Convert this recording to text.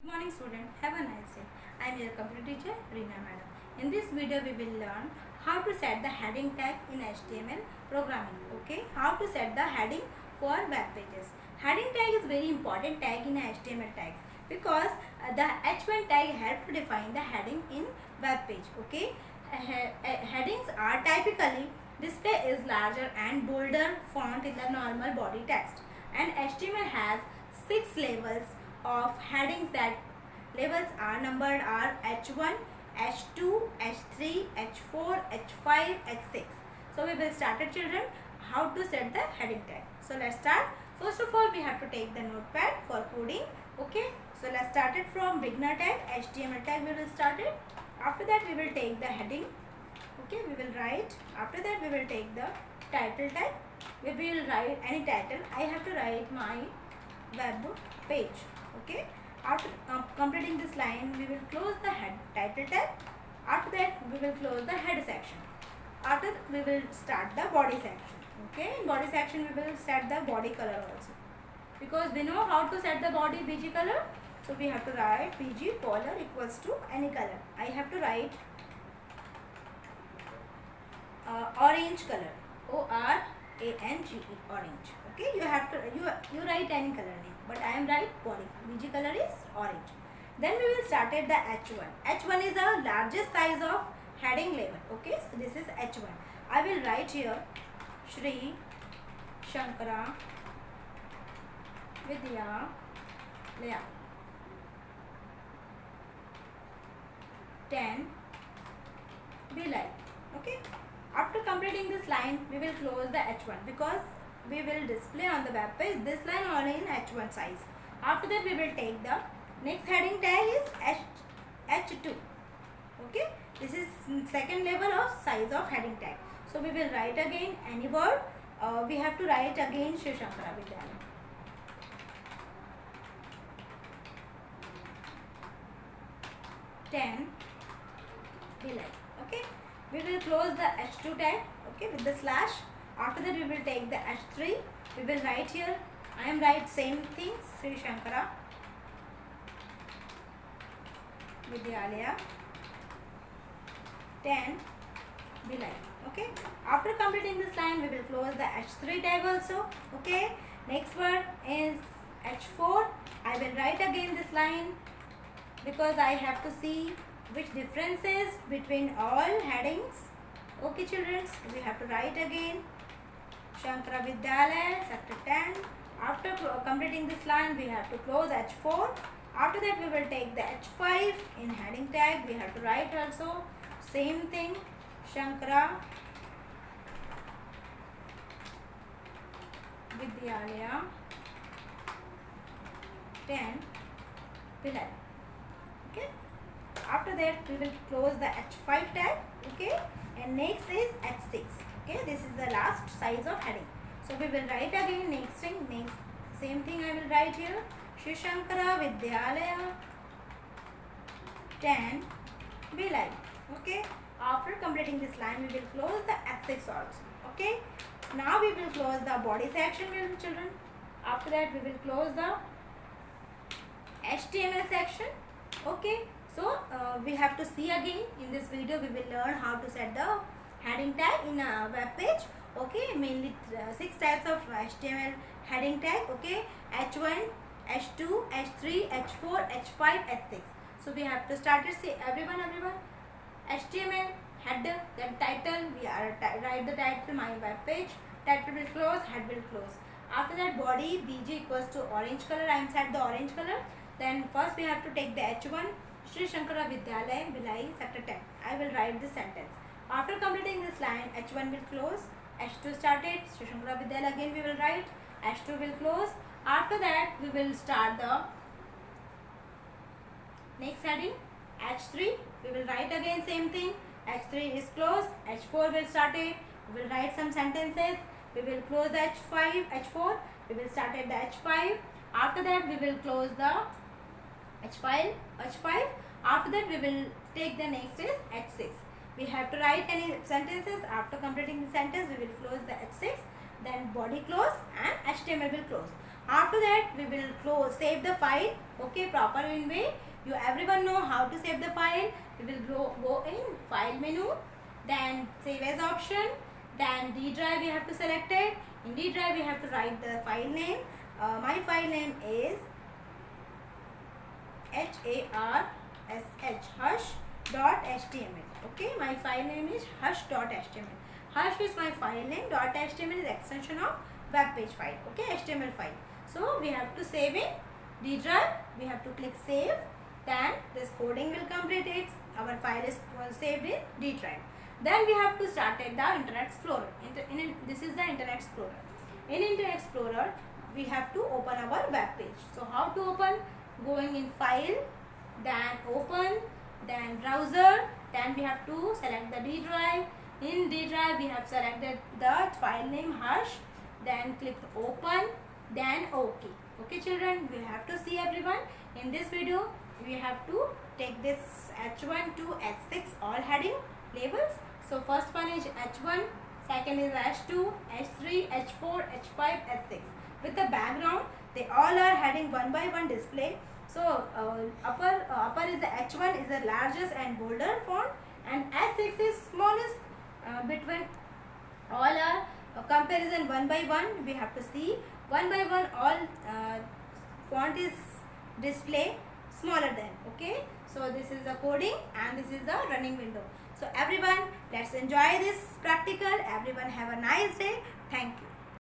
Good morning student, have a nice day. I am your computer teacher Reena madam. In this video we will learn how to set the heading tag in HTML programming. Okay, how to set the heading for web pages. Heading tag is very important tag in HTML tags because the H1 tag help to define the heading in web page. Okay, headings are typically display is larger and bolder font in the normal body text, and HTML has 6 levels of headings. That labels are numbered are H1, H2, H3, H4, H5, H6. So we will start it children how to set the heading tag. So let's start. First of all we have to take the notepad for coding. Okay, so let's start it from beginner tag, HTML tag we will start it. After that we will take the heading. Okay, we will write. After that we will take the title tag. We will write any title. I have to write my web page. Okay, after completing this line we will close the head title tag. After that we will close the head section. After we will start the body section. Okay, in body section we will set the body color also, because we know how to set the body BG color. So we have to write BG color equals to any color. I have to write orange color, ORANGE, orange. Okay, you have to you write any color name, but I am write body BG color is orange. Then we will start at the H1. H1 is the largest size of heading label. Okay, so this is H1. I will write here Shri Shankara Vidyalaya 10 Bhilai. Okay, after completing this line we will close the H1 because we will display on the web page this line only in H1 size. After that we will take the next heading tag is H2. Okay, this is second level of size of heading tag. So we will write again any word. We have to write again Shri Shankara Vidyalaya. Okay, we will close the H2 tag. Okay, with the slash. After that we will take the H3. We will write here, I am write same thing, Sri Shankara Vidyalaya 10 Bhilai. Okay, after completing this line we will close the H3 tag also. Okay, next word is H4. I will write again this line because I have to see which difference is between all headings. Okay children, we have to write again Shankara Vidyalaya sector 10. After completing this line we have to close H4. After that we will take the H5. In heading tag we have to write also same thing Shankara Vidyalaya 10 Bhilai. Okay, after that we will close the H5 tag. Okay, and next is H6. Okay, this is the last size of heading. So we will write again next thing, next same thing I will write here Shri Shankara Vidyalaya 10 Bhilai. Okay, after completing this line we will close the H6 also. Okay, now we will close the body section children. After that we will close the HTML section. Okay, so we have to see again in this video we will learn how to set the heading tag in a web page. Okay, mainly 6 types of HTML heading tag. Okay, H1, H2, H3, H4, H5, H6. So we have to start it. See everyone HTML header, then title, we are write the title my web page. Title will close, head will close. After that body BG equals to orange color. I am set the orange color. Then first we have to take the H1 Shri Shankara Vidyalaya Bhilai sector 10. I will write the sentence. After completing this line H1 will close, H2 started, Shri Shankara Vidyalaya again we will write, H2 will close. After that we will start the next heading H3. We will write again same thing. H3 is closed, H4 will start it. We will write some sentences. We will close the H4. We will start at the H5. After that we will close the H5. After that we will take the next is H6. We have to write any sentences. After completing the sentence we will close the H6. Then body close and HTML will close. After that we will save the file, okay, proper in way. You everyone know how to save the file. We will go in file menu, then save as option, then D drive we have to select it. In D drive we have to write the file name. My file name is hush.html. Okay, my file name is hush.html. Hush is my file name. .html is extension of web page file. Okay, HTML file. So we have to save in D drive. We have to click save. Then this coding will complete it. Our file is saved in D drive. Then we have to start at the Internet Explorer. This is the Internet Explorer. In Internet Explorer, we have to open our web page. So how to open? Going in file, then open, then browser, then we have to select the D drive. In D drive we have selected the file name hush, then click open, then OK. Okay children, we have to see everyone. In this video we have to take this H1 to H6 all heading labels. So first one is H1, second is H2, H3, H4, H5, H6. With the background, they all are heading one by one display. So upper is the H1 is the largest and bolder font, and H6 is smallest. Between all are comparison one by one. We have to see one by one all font is display smaller than. Okay, so this is the coding and this is the running window. So everyone, let's enjoy this practical. Everyone have a nice day. Thank you.